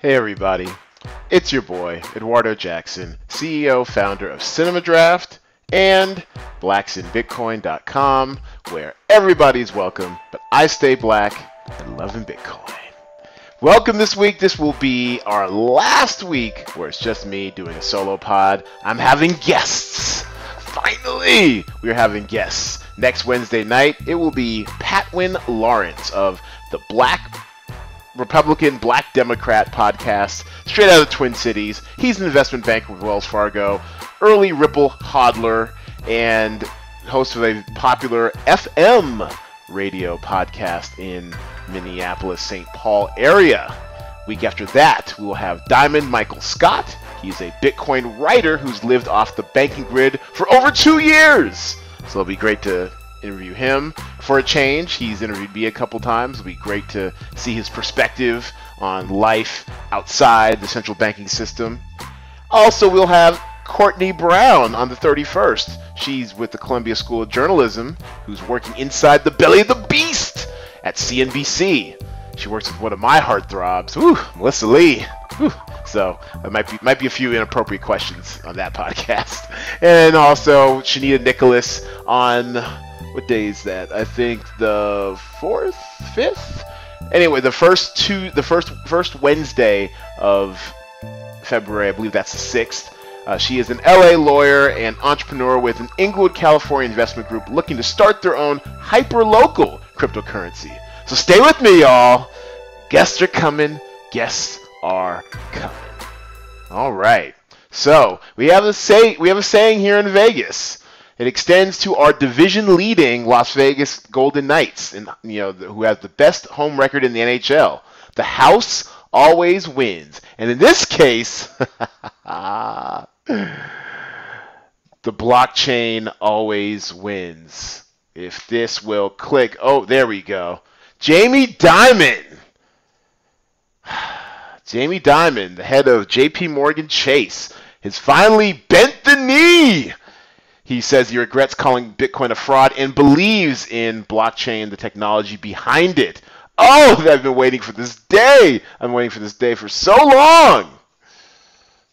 Hey everybody, it's your boy, Eduardo Jackson, CEO, founder of Cinema Draft and blacksinbitcoin.com, where everybody's welcome, but I stay black and love in Bitcoin. Welcome this week. This will be our last week where it's just me doing a solo pod. I'm having guests. Finally, we're having guests. Next Wednesday night, it will be Patwin Lawrence of the Republican Black Democrat podcast, straight out of the Twin Cities. He's an investment banker with Wells Fargo, early Ripple hodler, and host of a popular FM radio podcast in Minneapolis, St. Paul area. Week after that, we will have Dimon Michael Scott. He's a Bitcoin writer who's lived off the banking grid for over 2 years. So it'll be great to interview him. For a change, he's interviewed me a couple times. It'll be great to see his perspective on life outside the central banking system. Also, we'll have Courtney Brown on the 31st. She's with the Columbia School of Journalism, who's working inside the belly of the beast at CNBC. She works with one of my heartthrobs, Melissa Lee. So there might be a few inappropriate questions on that podcast. And also Shanita Nicholas on, what day is that? I think the 4th, 5th? Anyway, the first Wednesday of February, I believe that's the 6th. She is an LA lawyer and entrepreneur with an Inglewood, California investment group looking to start their own hyper-local cryptocurrency. So stay with me, y'all. Guests are coming. Guests are coming. All right. So we have a saying here in Vegas. It extends to our division-leading Las Vegas Golden Knights, and who has the best home record in the NHL. The house always wins, and in this case, the blockchain always wins. If this will click, oh, there we go. Jamie Dimon. Jamie Dimon, the head of JP Morgan Chase, has finally bent the knee. He says he regrets calling Bitcoin a fraud and believes in blockchain, the technology behind it. Oh, I've been waiting for this day. I'm waiting for this day for so long.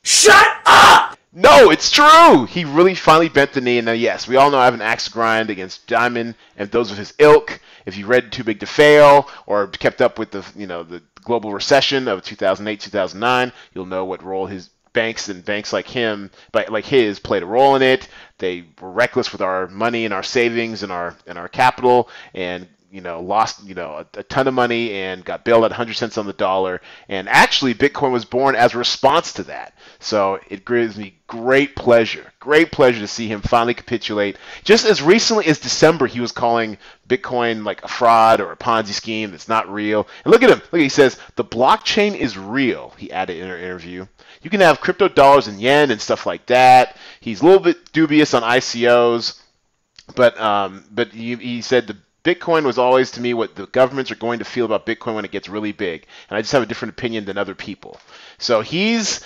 Shut up! No, it's true. He really finally bent the knee. And now, yes, we all know I have an axe to grind against Dimon and those of his ilk. If you read Too Big to Fail or kept up with the global recession of 2008, 2009, you'll know what role his banks and banks like his played a role in it. They were reckless with our money and our savings and our capital, and lost a ton of money and got bailed at 100 cents on the dollar. And actually, Bitcoin was born as a response to that. So it gives me great pleasure to see him finally capitulate. Just as recently as December, he was calling Bitcoin like a fraud or a Ponzi scheme that's not real. And look at him. Look, he says, the blockchain is real, he added in an interview. You can have crypto dollars and yen and stuff like that. He's a little bit dubious on ICOs, but he said the Bitcoin was always, to me, what the governments are going to feel about Bitcoin when it gets really big, and I just have a different opinion than other people. So he's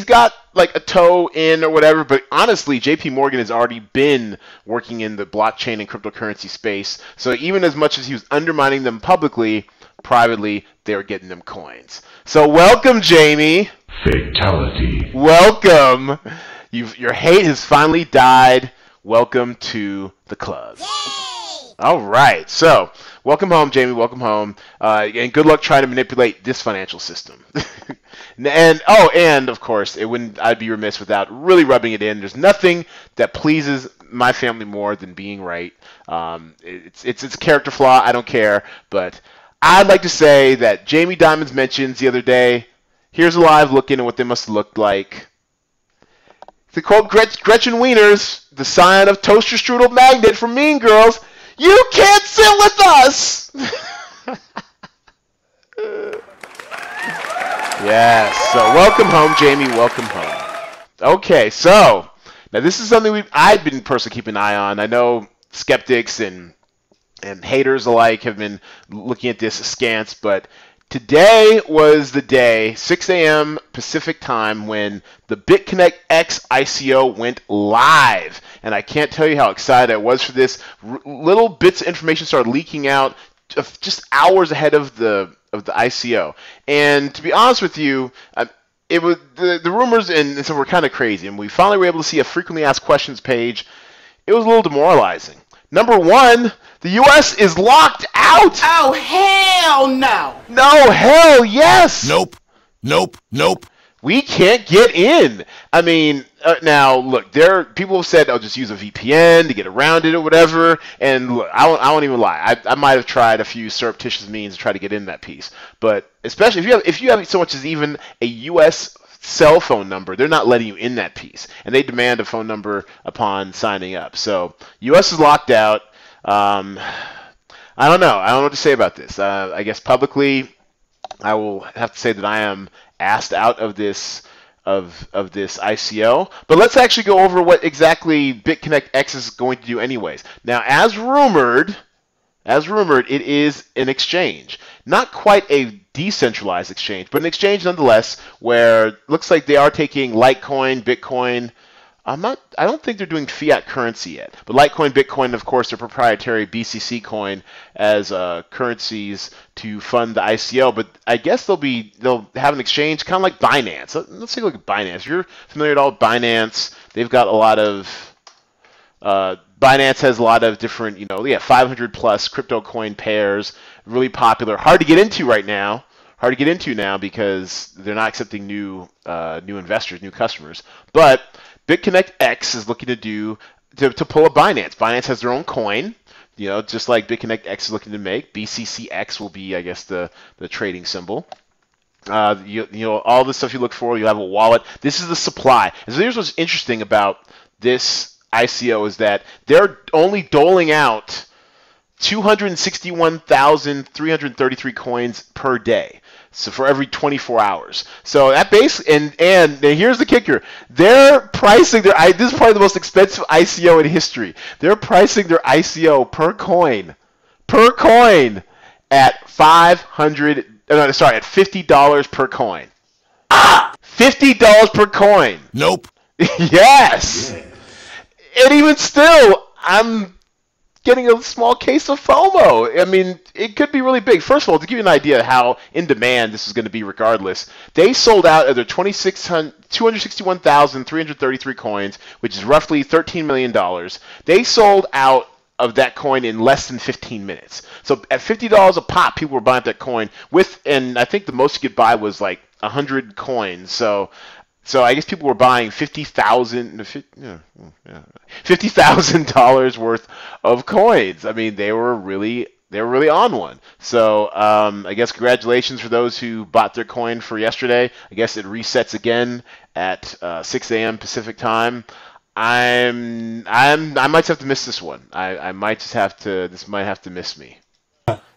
got like a toe in or whatever, but honestly, JP Morgan has already been working in the blockchain and cryptocurrency space. So even as much as he was undermining them publicly, privately, they were getting them coins. So welcome, Jamie. Fatality. Welcome. Your hate has finally died. Welcome to the club. Yay! All right, so welcome home, Jamie. Welcome home, and good luck trying to manipulate this financial system. and of course, I'd be remiss without really rubbing it in. There's nothing that pleases my family more than being right. It's a character flaw. I don't care, but I'd like to say that Jamie Dimon's mentions the other day. Here's a live look into what they must have looked like. To quote Gretchen Wieners, the scion of Toaster Strudel Magnet from Mean Girls, you can't sit with us! Yes, so welcome home, Jamie, welcome home. Okay, so, now this is something I've been personally keeping an eye on. I know skeptics and haters alike have been looking at this askance, but today was the day, 6 a.m. Pacific time, when the BitConnect X ICO went live. And I can't tell you how excited I was for this. Little bits of information started leaking out just hours ahead of the of the ICO. And to be honest with you, it was the rumors and so were kind of crazy. And we finally were able to see a frequently asked questions page. It was a little demoralizing. Number one, the U.S. is locked out. Oh, hell no. No, hell yes. Nope. Nope. Nope. We can't get in. I mean, now look, people have said, "Oh, just use a VPN to get around it or whatever." And look, I won't even lie. I might have tried a few surreptitious means to try to get in that piece. But especially if you have so much as even a U.S. cell phone number, they're not letting you in that piece, and they demand a phone number upon signing up. So U.S. is locked out. I don't know. I don't know what to say about this. I guess publicly, I will have to say that I am asked out of this ICO. But let's actually go over what exactly BitConnect X is going to do anyways. Now, as rumored, it is an exchange. Not quite a decentralized exchange, but an exchange nonetheless, where it looks like they are taking Litecoin, Bitcoin. I don't think they're doing fiat currency yet. But Litecoin, Bitcoin, of course, their proprietary BCC coin as currencies to fund the ICO. But I guess they'll have an exchange kind of like Binance. Let's take a look at Binance. If you're familiar at all with Binance, they've got a lot of Binance has a lot of different, 500 plus crypto coin pairs, really popular. Hard to get into right now. Hard to get into now because they're not accepting new investors, new customers. But BitConnect X is looking to pull a Binance. Binance has their own coin, just like BitConnect X is looking to make. BCCX will be, I guess, the trading symbol. All the stuff you look for. You'll have a wallet. This is the supply. And so here's what's interesting about this ICO is that they're only doling out 261,333 coins per day. So for every 24 hours. So that base and here's the kicker. They're pricing this is probably the most expensive ICO in history. They're pricing their ICO per coin at $50 per coin. $50 per coin. Nope. Yes. And even still, I'm getting a small case of FOMO. I mean, it could be really big. First of all, to give you an idea of how in demand this is going to be regardless, they sold out of their 261,333 coins, which is roughly $13 million. They sold out of that coin in less than 15 minutes. So at $50 a pop, people were buying that coin and I think the most you could buy was like 100 coins. So I guess people were buying $50,000 worth of coins. I mean, they were really on one. So I guess congratulations for those who bought their coin for yesterday. I guess it resets again at 6 a.m. Pacific time. I might have to miss this one. I might just have to. This might have to miss me.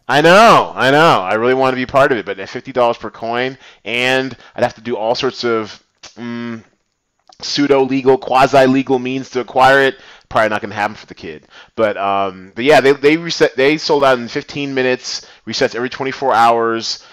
I know. I really want to be part of it, but at $50 per coin, and I'd have to do all sorts of pseudo-legal, quasi-legal means to acquire it. Probably not going to happen for the kid. But yeah, they sold out in 15 minutes. Resets every 24 hours.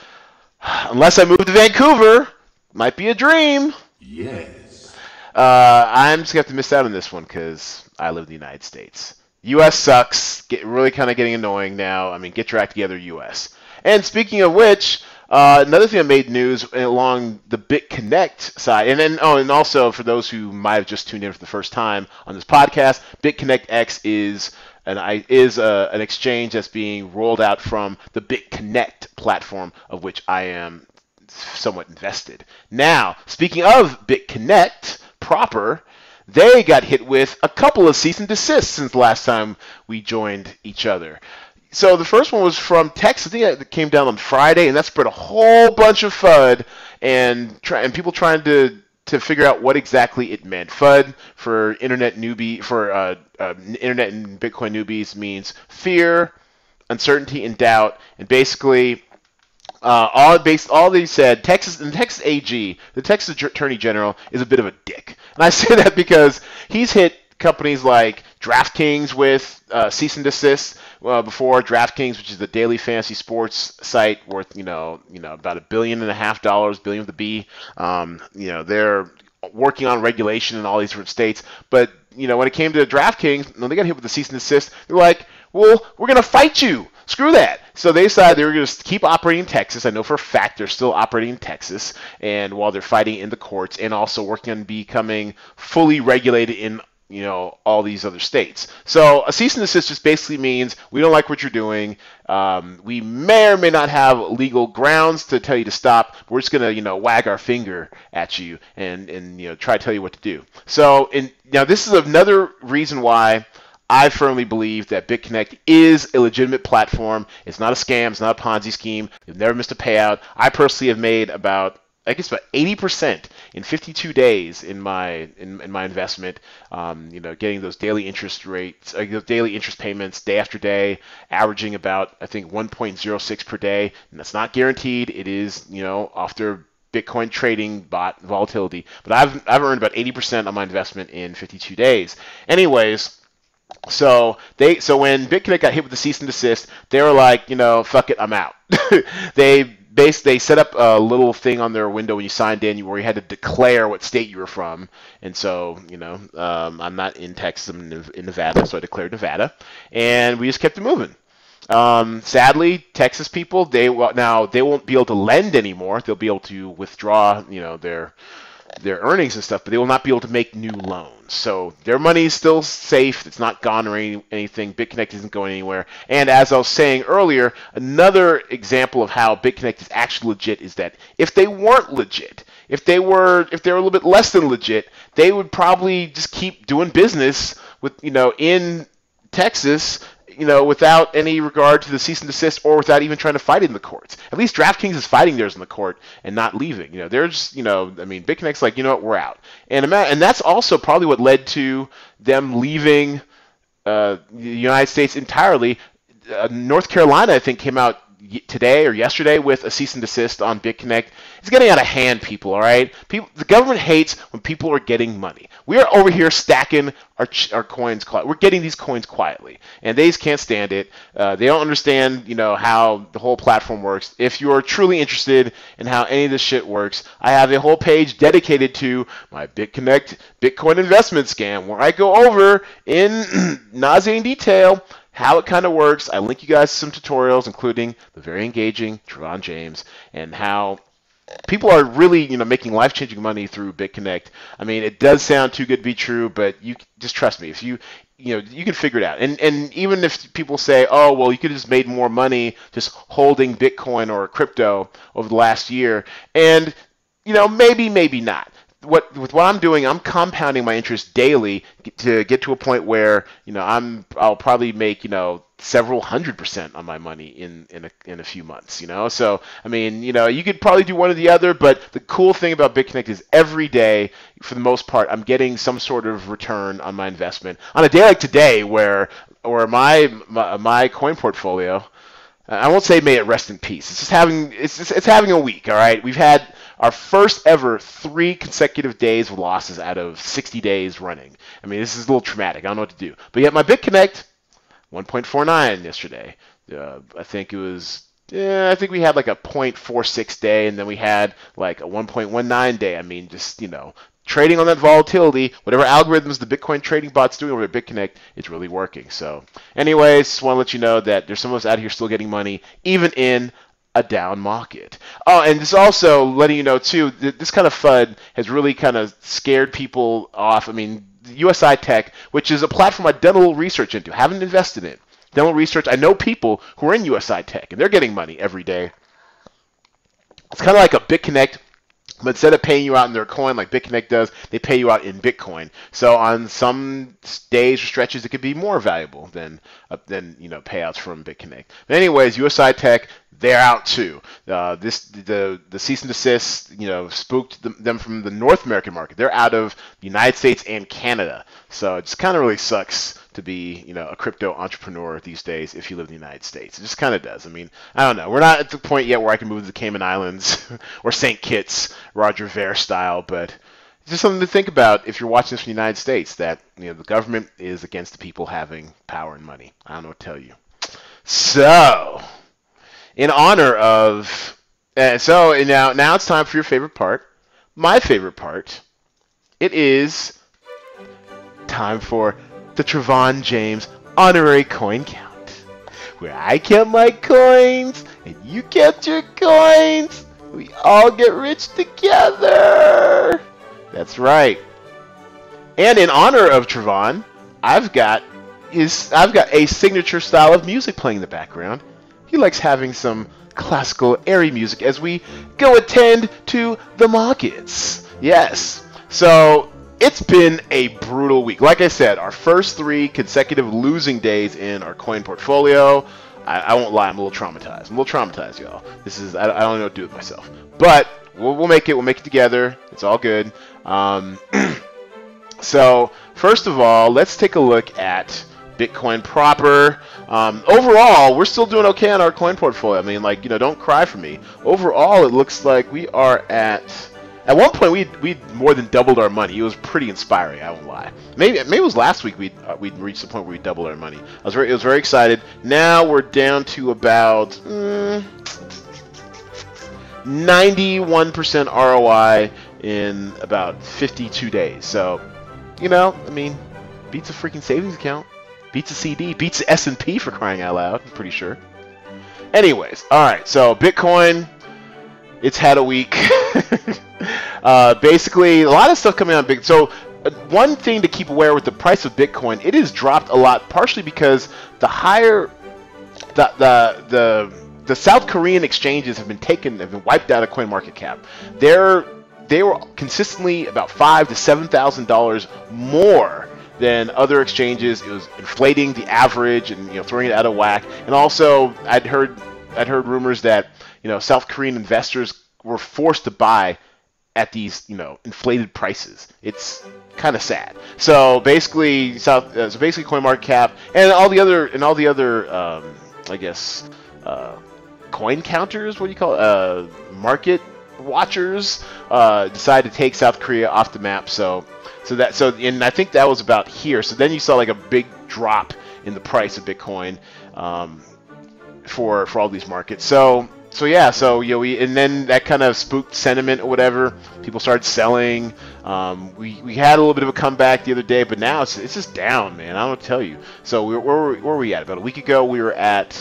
Unless I move to Vancouver, might be a dream. Yes. I'm just going to have to miss out on this one because I live in the United States. U.S. sucks. Really kind of getting annoying now. I mean, get your act together, U.S. And speaking of which, another thing that made news along the BitConnect side, and also for those who might have just tuned in for the first time on this podcast, BitConnect X is an exchange that's being rolled out from the BitConnect platform, of which I am somewhat invested. Now, speaking of BitConnect proper, they got hit with a couple of cease and desists since the last time we joined each other. So the first one was from Texas. I think it came down on Friday, and that spread a whole bunch of FUD and people trying to figure out what exactly it meant. FUD for internet and Bitcoin newbies means fear, uncertainty, and doubt. And basically, all they said, the Texas AG, the Texas Attorney General, is a bit of a dick. And I say that because he's hit companies like DraftKings with cease and desist before. DraftKings, which is the daily fantasy sports site worth about $1.5 billion, billion with a B. They're working on regulation in all these different states. But when it came to DraftKings, when they got hit with the cease and desist, they're like, well, we're going to fight you. screw that. So they decided they were going to keep operating in Texas. I know for a fact they're still operating in Texas, and while they're fighting in the courts and also working on becoming fully regulated in all these other states. So a cease and desist just basically means we don't like what you're doing. We may or may not have legal grounds to tell you to stop. We're just gonna wag our finger at you and try to tell you what to do. So now this is another reason why I firmly believe that BitConnect is a legitimate platform. It's not a scam. It's not a Ponzi scheme. You've never missed a payout. I personally have made about 80% in 52 days in my investment. Getting those daily interest rates, those daily interest payments day after day, averaging about 1.06 per day, and that's not guaranteed. It is after Bitcoin trading bot volatility, but I've earned about 80% on my investment in 52 days. Anyways. So when BitConnect got hit with the cease and desist, they were like, fuck it, I'm out. They set up a little thing on their window when you signed in where you had to declare what state you were from. And so, I'm not in Texas, I'm in Nevada, so I declared Nevada. And we just kept it moving. Sadly, Texas people, they won't be able to lend anymore. They'll be able to withdraw, their earnings and stuff, but they will not be able to make new loans. So their money is still safe. It's not gone or anything. BitConnect isn't going anywhere. And as I was saying earlier, another example of how BitConnect is actually legit is that if they weren't legit, if they were a little bit less than legit, they would probably just keep doing business with in Texas, without any regard to the cease and desist or without even trying to fight it in the courts. At least DraftKings is fighting theirs in the court and not leaving. They're just, BitConnect's like, we're out. And that's also probably what led to them leaving the United States entirely. North Carolina, I think, came out today or yesterday with a cease and desist on BitConnect. It's getting out of hand, people, all right? The government hates when people are getting money. We are over here stacking our coins. We're getting these coins quietly, and they just can't stand it. They don't understand, how the whole platform works. If you're truly interested in how any of this shit works, I have a whole page dedicated to my BitConnect Bitcoin investment scam, where I go over in nauseating detail how it kind of works. I link you guys to some tutorials, including the very engaging Trevon James, and how people are really, making life-changing money through BitConnect. I mean, it does sound too good to be true, but you just trust me. If you can figure it out. And even if people say, oh, well, you could have just made more money just holding Bitcoin or crypto over the last year, and maybe not. With what I'm doing, I'm compounding my interest daily to get to a point where I'll probably make several 100% on my money in a few months. So I mean, you could probably do one or the other, but the cool thing about BitConnect is every day, for the most part, I'm getting some sort of return on my investment. On a day like today, where my coin portfolio, I won't say may it rest in peace. It's having a week. All right, we've had our first ever 3 consecutive days of losses out of 60 days running. I mean, this is a little traumatic. I don't know what to do. But yet my BitConnect, 1.49 yesterday. I think it was. I think we had like a 0.46 day, and then we had like a 1.19 day. I mean, just trading on that volatility, whatever algorithms the Bitcoin trading bot's doing over at BitConnect, it's really working. So, anyways, just want to let you know that there's some of us out here still getting money, even in a down market. Oh, and this also letting you know too, this kind of FUD has really kind of scared people off. I mean, USI Tech, which is a platform I've done a little research into, haven't invested in. Done a little research. I know people who are in USI Tech, and they're getting money every day. It's kind of like a BitConnect, but instead of paying you out in their coin like BitConnect does, they pay you out in Bitcoin. So on some days or stretches, it could be more valuable than payouts from BitConnect. But anyways, USI Tech, they're out too. The cease and desist, spooked them from the North American market. They're out of the United States and Canada. So it just kind of really sucks to be, a crypto entrepreneur these days if you live in the United States. It just kind of does. I mean, I don't know. We're not at the point yet where I can move to the Cayman Islands or St. Kitts, Roger Ver style, but it's just something to think about if you're watching this from the United States, that the government is against the people having power and money. I don't know what to tell you. So, in honor of, now it's time for your favorite part, my favorite part. It is time for the Trevon James honorary coin count. where I kept my coins and you kept your coins. We all get rich together. That's right. And in honor of Trevon, I've got a signature style of music playing in the background. He likes having some classical airy music as we go attend to the markets. Yes. So it's been a brutal week. Like I said, our first 3 consecutive losing days in our coin portfolio. I won't lie, I'm a little traumatized, y'all. I don't know what to do with myself. But we'll make it. We'll make it together. It's all good. So first of all, let's take a look at Bitcoin proper. Overall, we're still doing okay on our coin portfolio. I mean, like, don't cry for me. Overall, it looks like we are at one point we more than doubled our money. It was pretty inspiring. I won't lie. Maybe it was last week we reached the point where we doubled our money. I was very excited. Now we're down to about 91% ROI in about 52 days. So, I mean, beats a freaking savings account. Beats a CD, beats the S&P for crying out loud, I'm pretty sure. Anyways, alright, so Bitcoin, it's had a week. Basically, a lot of stuff coming out of Bitcoin. So, one thing to keep aware with the price of Bitcoin, it has dropped a lot, partially because the South Korean exchanges have been wiped out of CoinMarketCap. They were consistently about $5,000 to $7,000 more than other exchanges. It was inflating the average and throwing it out of whack. And also, I'd heard rumors that South Korean investors were forced to buy at these inflated prices. It's kind of sad. So basically, CoinMarketCap and all the other I guess coin counters. What do you call it? Market watchers decided to take South Korea off the map. And I think that was about here. So then you saw like a big drop in the price of Bitcoin for all these markets. And then that kind of spooked sentiment or whatever. People started selling. We had a little bit of a comeback the other day, but now it's just down, man. I don't know what to tell you. So where were we at? About a week ago, we were at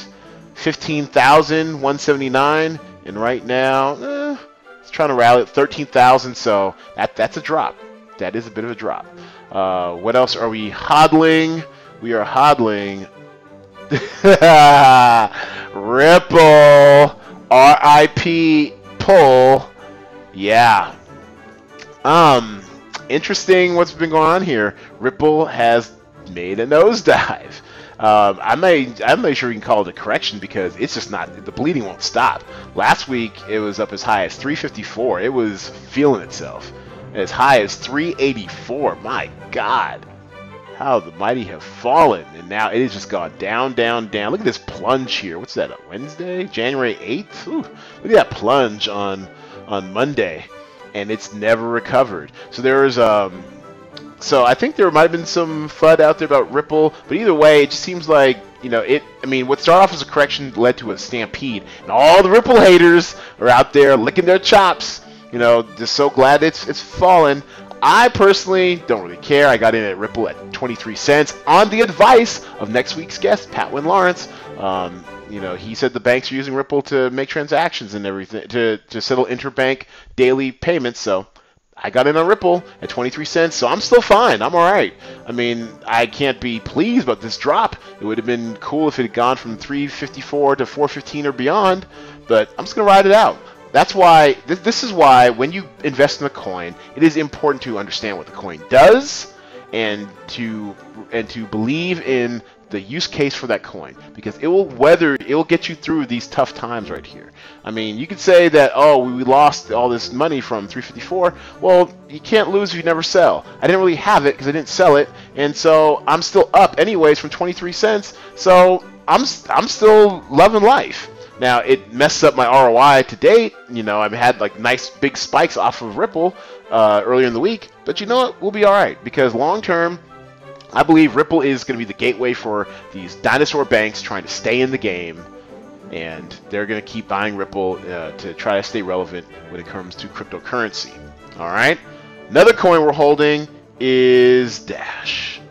15,179, and right now it's trying to rally at 13,000. So that's a drop. That is a bit of a drop. What else are we hodling? We are hodling Ripple. RIP pull. Yeah. Interesting what's been going on here. Ripple has made a nosedive. I'm not sure we can call it a correction because it's just not, the bleeding won't stop. Last week it was up as high as 354. It was feeling itself. As high as 384. My God. How the mighty have fallen. And now it has just gone down, down, down. Look at this plunge here. What's that, a Wednesday? January 8th? Ooh, look at that plunge on Monday. And it's never recovered. So there was, so I think there might have been some FUD out there about Ripple. But either way, it just seems like, what started off as a correction led to a stampede. And all the Ripple haters are out there licking their chops. Just so glad it's fallen. I personally don't really care. I got in at Ripple at 23 cents on the advice of next week's guest, Pat Wynn Lawrence. He said the banks are using Ripple to make transactions and everything, to settle interbank daily payments. So I got in on Ripple at 23 cents, so I'm still fine. I'm all right. I mean, I can't be pleased about this drop. It would have been cool if it had gone from 354 to 415 or beyond, but I'm just going to ride it out. That's why, this is why when you invest in a coin, it is important to understand what the coin does and to believe in the use case for that coin, because it will get you through these tough times right here. I mean, you could say that, oh, we lost all this money from 354. Well, you can't lose if you never sell. I didn't really have it because I didn't sell it, and so I'm still up anyways from 23 cents. So I'm still loving life. Now, it messed up my ROI to date. I've had like nice big spikes off of Ripple earlier in the week. But you know what? We'll be all right, because long term, I believe Ripple is going to be the gateway for these dinosaur banks trying to stay in the game. And they're going to keep buying Ripple to try to stay relevant when it comes to cryptocurrency. All right? Another coin we're holding is Dash.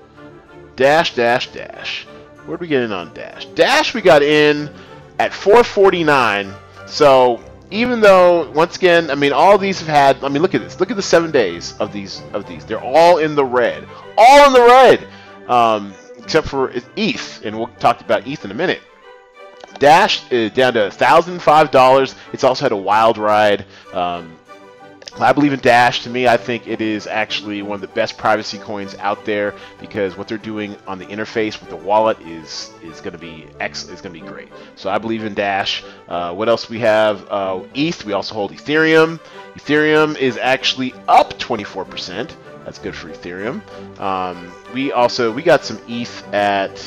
Dash, Dash, Dash. Where did we get in on Dash? Dash we got in at 449. So even though, once again, I mean, all these have had, I mean, look at this. Look at the 7 days of these. They're all in the red. All in the red. Except for ETH, and we'll talk about ETH in a minute. Dash is down to $1,005. It's also had a wild ride. I believe in Dash. To me, I think it is actually one of the best privacy coins out there because what they're doing on the interface with the wallet is going to be excellent. It's going to be great. So I believe in Dash. What else we have? ETH. We also hold Ethereum. Ethereum is actually up 24%. That's good for Ethereum. We got some ETH at.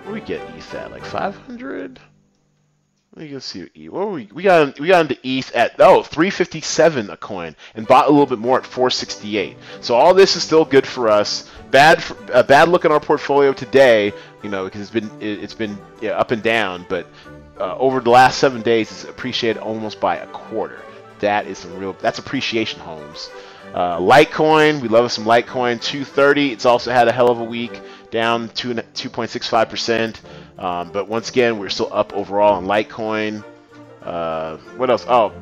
Where we get ETH at? Like 500. Let me go see what we got into ETH at 357 a coin and bought a little bit more at 468. So all this is still good for us. Bad look at our portfolio today, you know, because it's been up and down, but over the last 7 days it's appreciated almost by a quarter. That's appreciation, Holmes. Litecoin, we love some Litecoin, 230. It's also had a hell of a week, down 2.65%. But once again, we're still up overall on Litecoin. What else? Oh,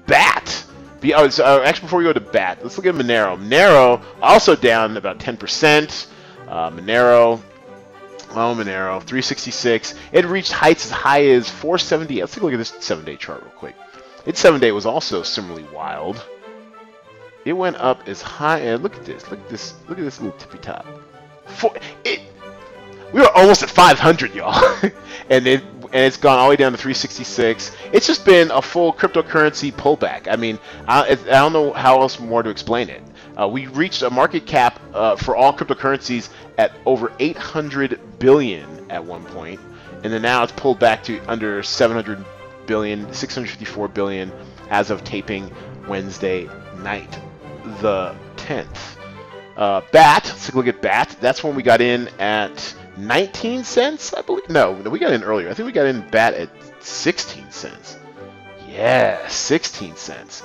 BAT. Actually, before we go to BAT, let's look at Monero. Monero also down about 10%. Monero, 366. It reached heights as high as 470. Let's take a look at this 7-day chart real quick. Its 7-day was also similarly wild. It went up as high, and look at this. Look at this little tippy top. We were almost at 500, y'all, and it's gone all the way down to 366. It's just been a full cryptocurrency pullback. I mean, I don't know how else more to explain it. We reached a market cap for all cryptocurrencies at over 800 billion at one point, and then now it's pulled back to under 700 billion, 654 billion as of taping Wednesday night, the 10th. BAT, let's take a look at BAT. That's when we got in at 19 cents, I believe. No, we got in earlier. I think we got in BAT at 16 cents. Yeah, 16 cents.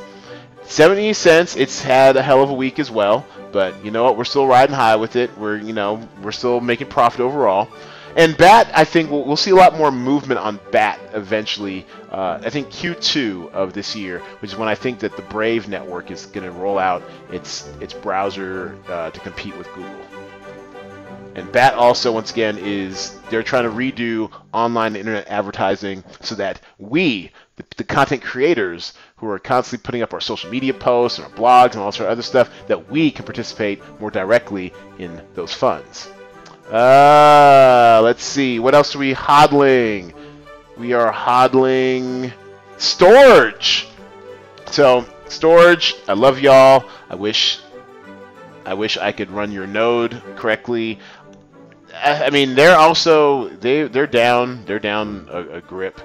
70 cents. It's had a hell of a week as well, but you know what? We're still riding high with it. We're still making profit overall. And BAT, I think we'll see a lot more movement on BAT eventually. I think Q2 of this year, which is when I think that the Brave network is going to roll out its browser to compete with Google. And BAT also, once again, they're trying to redo online internet advertising so that we, the content creators who are constantly putting up our social media posts and our blogs and all sorts of other stuff, that we can participate more directly in those funds. Let's see. What else are we hodling? We are hodling Storage. So, Storage, I love y'all. I wish I could run your node correctly. I mean, they're down a grip.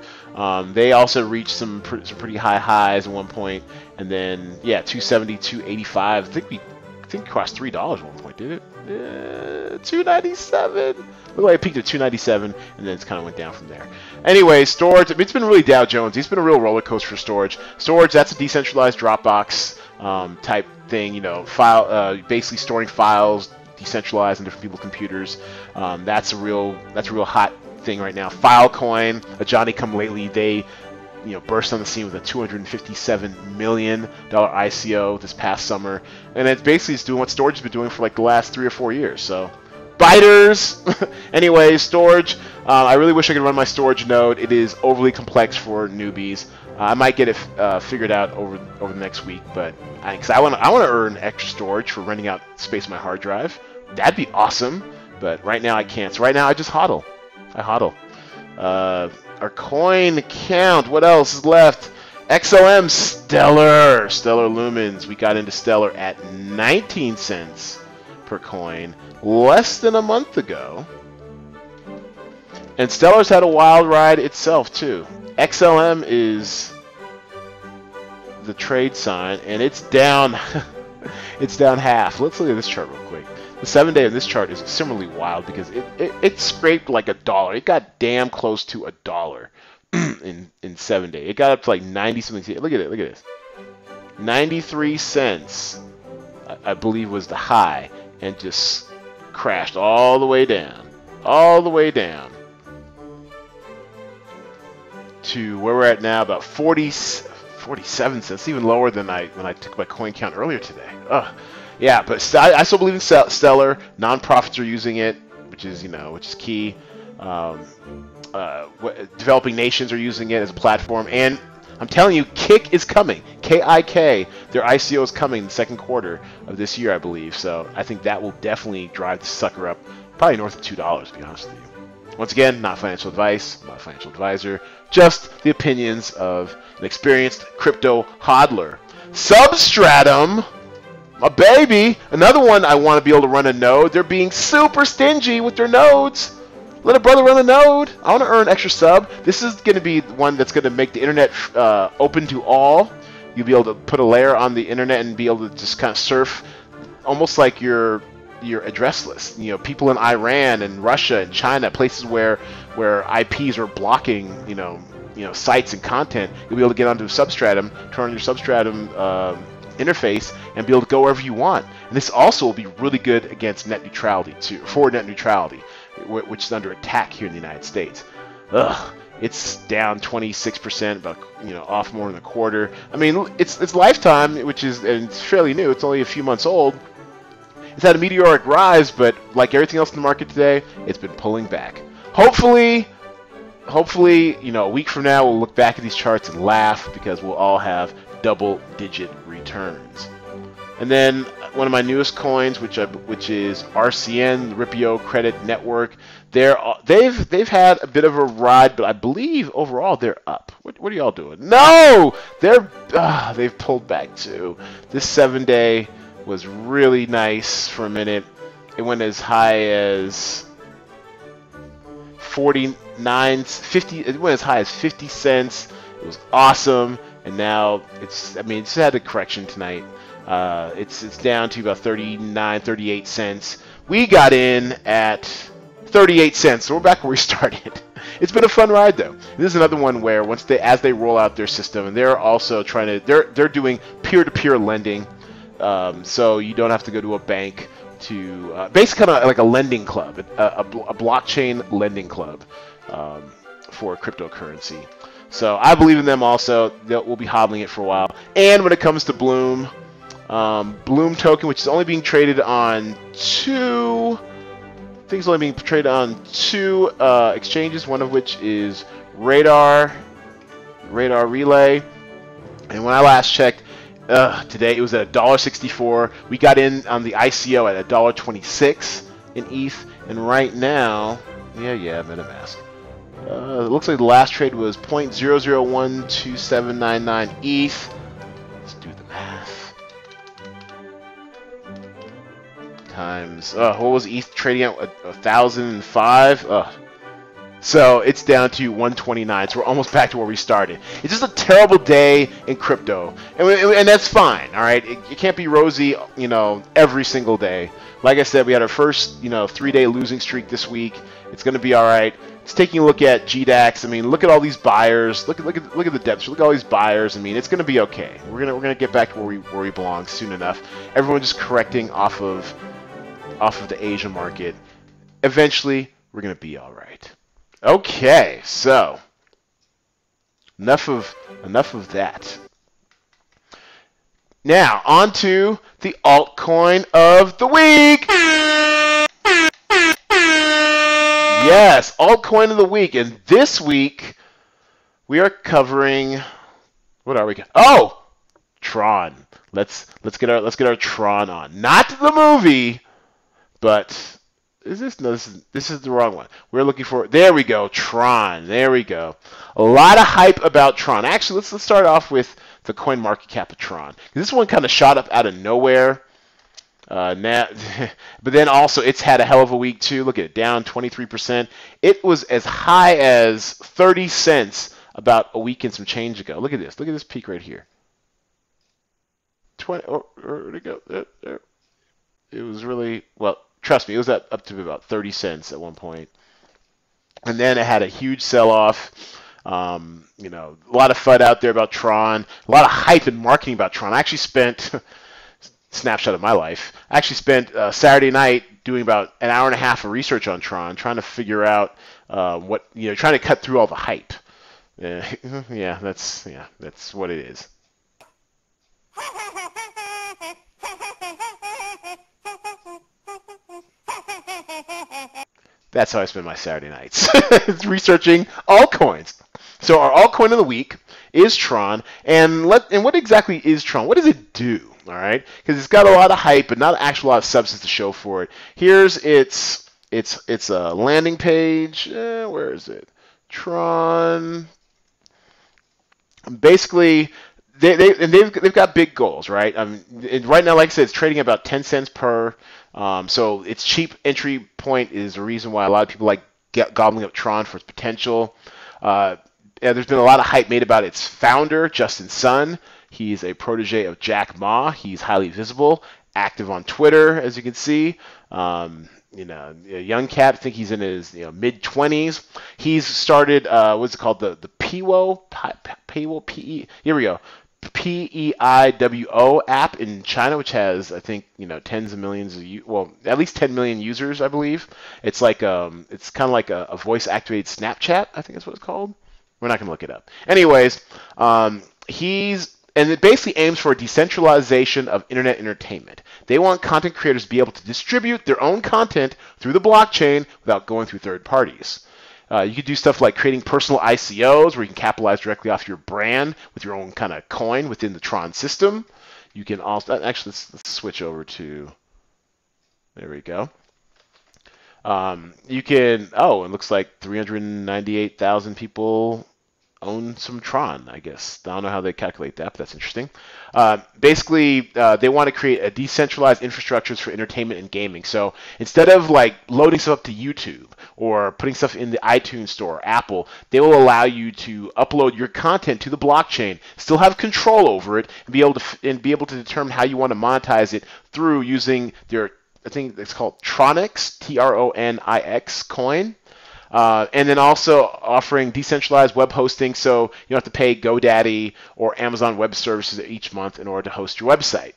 They also reached some pretty high highs at one point, and then 270, 285. I think it crossed $3 at one point, did it? Yeah, 297. Looked like it peaked at 297, and then it kind of went down from there. Anyway, Storage. It's been really Dow Jones. It's been a real roller coaster for Storage. Storage, that's a decentralized Dropbox type thing. You know, basically storing files decentralized on different people's computers. That's a real hot thing right now. Filecoin, a Johnny-come-lately, they burst on the scene with a $257 million ICO this past summer, and it's basically doing what Storage has been doing for like the last 3 or 4 years. So, biters. Anyway, Storage. I really wish I could run my Storage node. It is overly complex for newbies. I might get it figured out over the next week, but because I want to earn extra storage for renting out space on my hard drive. That'd be awesome, but right now I can't. So right now I just hodl. Our coin count. What else is left? XLM, Stellar Lumens. We got into Stellar at 19 cents per coin less than a month ago. And Stellar's had a wild ride itself too. XLM is the trade sign, and it's down. It's down half. Let's look at this chart real quick. The 7-day of this chart is similarly wild because it scraped like $1. It got damn close to $1 in 7 day. It got up to like 90 something. Look at it. Look at this. 93 cents, I believe, was the high, and just crashed all the way down. all the way down to where we're at now, about 47 cents, even lower than when I took my coin count earlier today. Ugh. Yeah, but I still believe in Stellar. Nonprofits are using it, which is key. Developing nations are using it as a platform, and I'm telling you, Kick is coming. KIK, their ICO is coming in the second quarter of this year, I believe. So I think that will definitely drive the sucker up, probably north of $2, to be honest with you. Once again, not financial advice, I'm not a financial advisor, just the opinions of an experienced crypto hodler. Substratum, my baby, another one I want to be able to run a node. They're being super stingy with their nodes. Let a brother run a node. I want to earn extra sub. This is going to be one that's going to make the internet open to all. You'll be able to put a layer on the internet and be able to just kind of surf, almost like your address list. People in Iran and Russia and China, places where IPs are blocking, sites and content. You'll be able to get onto Substratum, turn on your Substratum interface, and be able to go wherever you want. And this also will be really good against net neutrality too, for net neutrality, which is under attack here in the United States. Ugh, it's down 26%, about off more than a quarter. I mean, it's Lifetime, and it's fairly new. It's only a few months old. It's had a meteoric rise, but like everything else in the market today, it's been pulling back. Hopefully, a week from now, we'll look back at these charts and laugh because we'll all have double-digit returns. And then one of my newest coins, which is RCN, the Ripio Credit Network, they've had a bit of a ride, but I believe overall they're up. What are y'all doing? No, they've pulled back too. This 7-day was really nice for a minute. It went as high as 50. It went as high as 50 cents. It was awesome, and now it's had a correction tonight. It's down to about 39, 38 cents. We got in at 38 cents, so we're back where we started. It's been a fun ride though. This is another one where as they roll out their system, and they're also they're doing peer-to-peer lending. So you don't have to go to a bank to basically kind of like a lending club, a blockchain lending club for cryptocurrency. So I believe in them also. We'll be hodling it for a while. And when it comes to Bloom token, which is only being traded on two exchanges, one of which is Radar Relay. And when I last checked, today it was at $1.64. We got in on the ICO at $1.26 in ETH, and right now, MetaMask. It looks like the last trade was 0.00127999 ETH. Let's do the math. Times what was ETH trading at? 1,005. So it's down to 129. So we're almost back to where we started. It's just a terrible day in crypto, and that's fine. All right, it can't be rosy, every single day. Like I said, we had our first, 3-day losing streak this week. It's going to be all right. It's taking a look at GDAX. I mean, look at all these buyers. Look at the depths. Look at all these buyers. I mean, it's going to be okay. We're gonna get back to where we belong soon enough. Everyone just correcting off of the Asia market. Eventually, we're going to be all right. Okay, so enough of that. Now, on to the altcoin of the week. Yes, altcoin of the week, and this week we are covering. What are we? Oh, Tron. Let's get our Tron on. Not the movie, but. This is the wrong one. We're looking for. There we go, Tron. There we go. A lot of hype about Tron. Actually, let's start off with the coin market cap of Tron. This one kind of shot up out of nowhere. But then also it's had a hell of a week too. Look at it, down 23%. It was as high as 30 cents about a week and some change ago. Look at this. Look at this peak right here. 20. Where'd it go? There. It was really well. Trust me, it was up to about 30 cents at one point. And then it had a huge sell-off. A lot of FUD out there about Tron. A lot of hype and marketing about Tron. I actually spent snapshot of my life. I actually spent Saturday night doing about an hour and a half of research on Tron, trying to figure out trying to cut through all the hype. Yeah, that's what it is. That's how I spend my Saturday nights. It's researching altcoins. So our altcoin of the week is Tron, and what exactly is Tron? What does it do? All right, because it's got a lot of hype, but not actually a lot of substance to show for it. Here's its a landing page. Where is it? Tron. Basically, they've got big goals, right? Right now, like I said, it's trading about 10 cents per. So its cheap entry point is the reason why a lot of people like gobbling up Tron for its potential. There's been a lot of hype made about its founder, Justin Sun. He's a protege of Jack Ma. He's highly visible, active on Twitter, as you can see. A young cat. I think he's in his mid-20s. He's started what's it called, the Peiwo P-E. Here we go. PEIWO app in China, which has, I think, tens of millions of at least 10 million users, I believe. It's like it's kind of like a voice-activated Snapchat, I think that's what it's called. We're not gonna look it up. Anyways, it basically aims for a decentralization of internet entertainment. They want content creators to be able to distribute their own content through the blockchain without going through third parties. You could do stuff like creating personal ICOs where you can capitalize directly off your brand with your own kind of coin within the Tron system. You can also, actually, let's switch over to, there we go. You can, it looks like 398,000 people own some Tron, I guess. I don't know how they calculate that, but that's interesting. Basically, they want to create a decentralized infrastructures for entertainment and gaming. So instead of like loading stuff up to YouTube or putting stuff in the iTunes Store or Apple, they will allow you to upload your content to the blockchain, still have control over it, and be able to determine how you want to monetize it through using their, I think it's called Tronix, Tronix coin. And then also offering decentralized web hosting, so you don't have to pay GoDaddy or Amazon Web Services each month in order to host your website.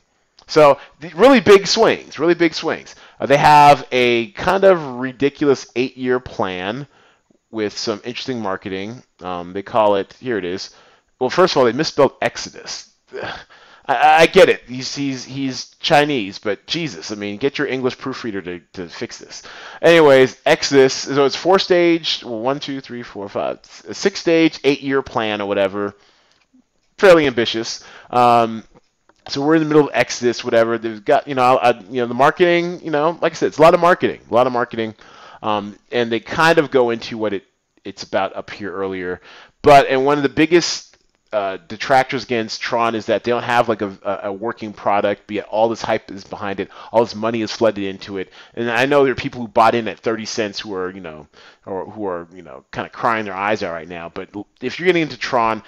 So really big swings, really big swings. They have a kind of ridiculous 8-year plan with some interesting marketing. They call it, here it is. Well, first of all, they misspelled Exodus. I get it. He's Chinese, but Jesus, I mean, get your English proofreader to fix this. Anyways, Exodus, so it's 4-stage, 1, 2, 3, 4, 5, 6-stage, 8-year plan or whatever. Fairly ambitious. So we're in the middle of Exodus, whatever. They've got, the marketing, like I said, it's a lot of marketing. And they kind of go into what it's about up here earlier. And one of the biggest detractors against Tron is that they don't have like a working product, be it all this hype is behind it, all this money is flooded into it. And I know there are people who bought in at 30 cents who are, kind of crying their eyes out right now. But if you're getting into Tron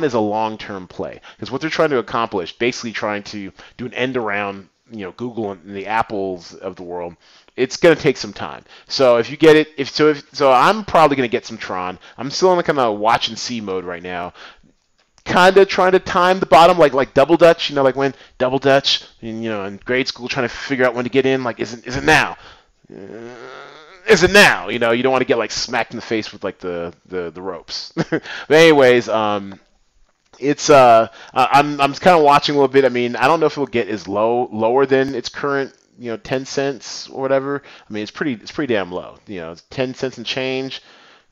is a long-term play, because what they're trying to accomplish, basically trying to do an end around, Google and the Apples of the world. It's going to take some time. So if you get it, so I'm probably going to get some Tron. I'm still in the kind of watch and see mode right now. Kind of trying to time the bottom, like double dutch, like when double dutch, in grade school, trying to figure out when to get in, like is it now? Is it now? You don't want to get like smacked in the face with like the ropes. But anyways, it's I'm kind of watching a little bit. I mean, I don't know if it'll get as lower than its current 10 cents or whatever. I mean, it's pretty damn low. It's 10 cents and change.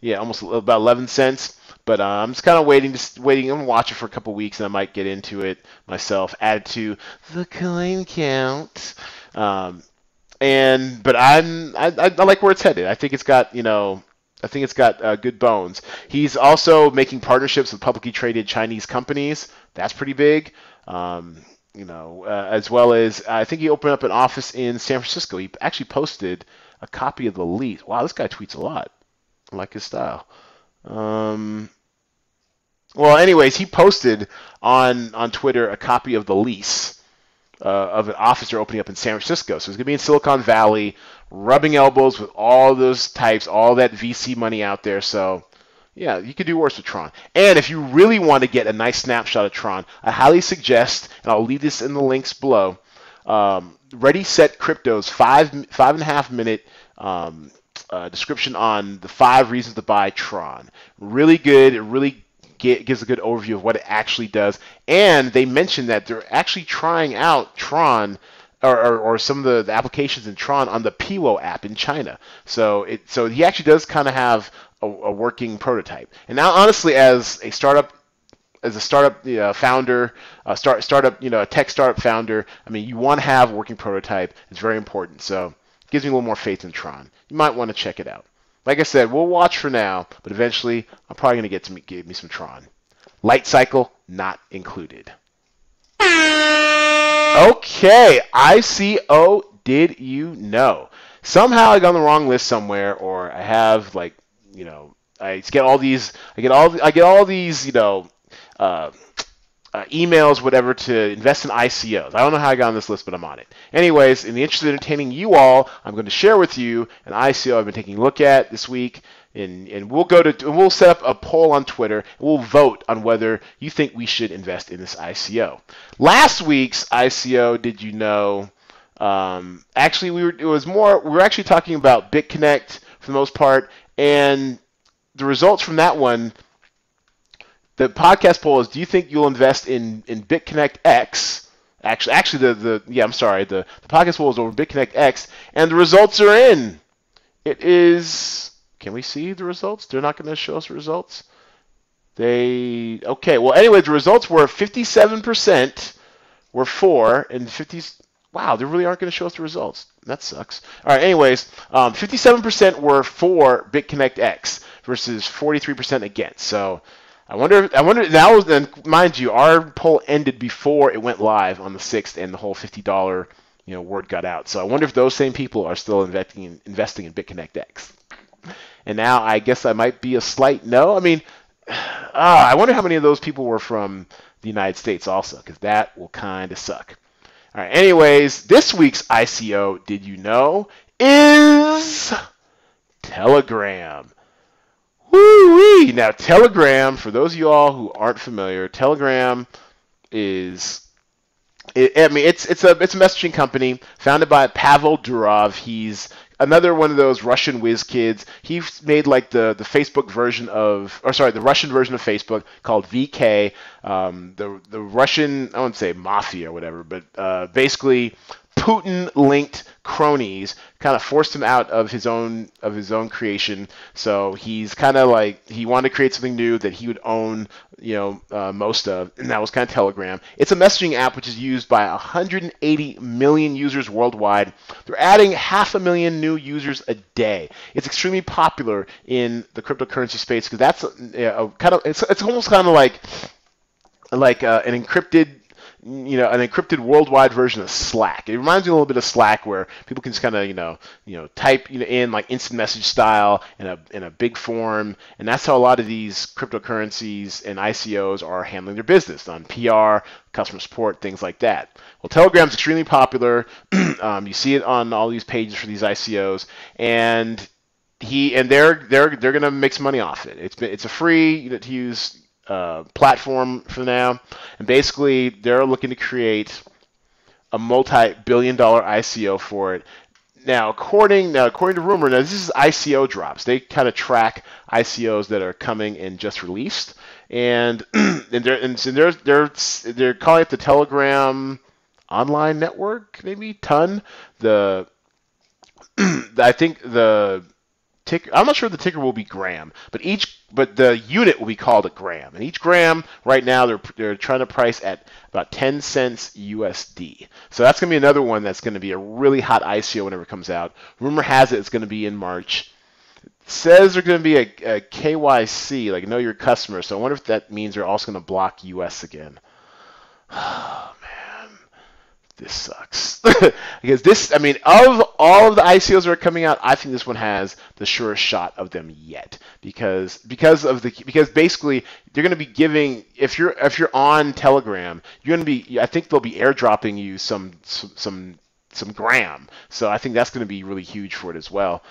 Yeah, almost about 11 cents. But I'm just kind of waiting. I'm gonna watch it for a couple weeks, and I might get into it myself. Add it to the coin count. But I like where it's headed. I think it's got good bones. He's also making partnerships with publicly traded Chinese companies. That's pretty big. As well as I think he opened up an office in San Francisco. He actually posted a copy of the lease. Wow, this guy tweets a lot. I like his style. Well, anyways, he posted on Twitter a copy of the lease of an office they're opening up in San Francisco. So it's going to be in Silicon Valley, rubbing elbows with all those types, all that VC money out there. So, yeah, you could do worse with Tron. And if you really want to get a nice snapshot of Tron, I highly suggest, and I'll leave this in the links below, Ready Set Crypto's 5.5 minute description on the 5 reasons to buy Tron. Really good. It really gives a good overview of what it actually does. And they mentioned that they're actually trying out Tron or some of the applications in Tron on the Piwo app in China. So he actually does kind of have a working prototype. And now, honestly, as a startup founder, a tech startup founder, I mean, you want to have a working prototype. It's very important. So it gives me a little more faith in Tron. You might want to check it out. Like I said, we'll watch for now, but eventually I'm probably going to get me some Tron. Light cycle not included. Okay, ICO, did you know? Somehow I got on the wrong list somewhere, or I have I get all these emails, whatever, to invest in ICOs. I don't know how I got on this list, but I'm on it. Anyways, in the interest of entertaining you all, I'm going to share with you an ICO I've been taking a look at this week, and we'll set up a poll on Twitter, and we'll vote on whether you think we should invest in this ICO. Last week's ICO, did you know? Actually, we were actually talking about BitConnect for the most part, and the results from that one. The podcast poll is: do you think you'll invest in BitConnect X? Actually, the podcast poll is over BitConnect X, and the results are in. It is. Can we see the results? They're not going to show us the results. Okay. Well, anyway, the results were 57% were for, and 50s. Wow, they really aren't going to show us the results. That sucks. All right. Anyways, 57% were for BitConnect X versus 43% against. So. I wonder. That was then, mind you, our poll ended before it went live on the 6th, and the whole $50 word got out. So I wonder if those same people are still investing in BitConnect X. And now I guess I might be a slight no. I mean, I wonder how many of those people were from the United States also, because that will kind of suck. All right. Anyways, this week's ICO, did you know, is Telegram. Woo-wee! Now, Telegram, for those of you all who aren't familiar, Telegram it's a messaging company founded by Pavel Durov. He's another one of those Russian whiz kids. He's made like the Facebook version the Russian version of Facebook called VK. The Russian, I wouldn't say mafia or whatever, but basically Putin-linked cronies kind of forced him out of his own creation. So he's kind of like, he wanted to create something new that he would own, most of, and that was kind of Telegram. It's a messaging app which is used by 180 million users worldwide. They're adding 500,000 new users a day. It's extremely popular in the cryptocurrency space because that's it's almost kind of like an encrypted worldwide version of Slack. It reminds me a little bit of Slack, where people can just kind of type in like instant message style in a big form, and that's how a lot of these cryptocurrencies and ICOs are handling their business on PR, customer support, things like that. Well, Telegram's extremely popular. You see it on all these pages for these ICOs, and they're gonna make some money off it. It's a free to use platform for now, and basically they're looking to create a multi-billion-dollar ICO for it. Now, according to rumor, this is ICO drops. They kind of track ICOs that are coming and just released, and they're calling it the Telegram Online Network, maybe TON. I think the ticker, I'm not sure the ticker will be gram, but the unit will be called a gram. And each gram right now they're trying to price at about 10 cents USD. So that's going to be another one that's going to be a really hot ICO whenever it comes out. Rumor has it's going to be in March. It says there's going to be a KYC, like know your customer. So I wonder if that means they're also going to block US again. Oh, man. This sucks. Because of all of the ICOs that are coming out, I think this one has the surest shot of them yet. Because basically they're going to be giving, if you're on Telegram, I think they'll be airdropping you some gram. So I think that's going to be really huge for it as well.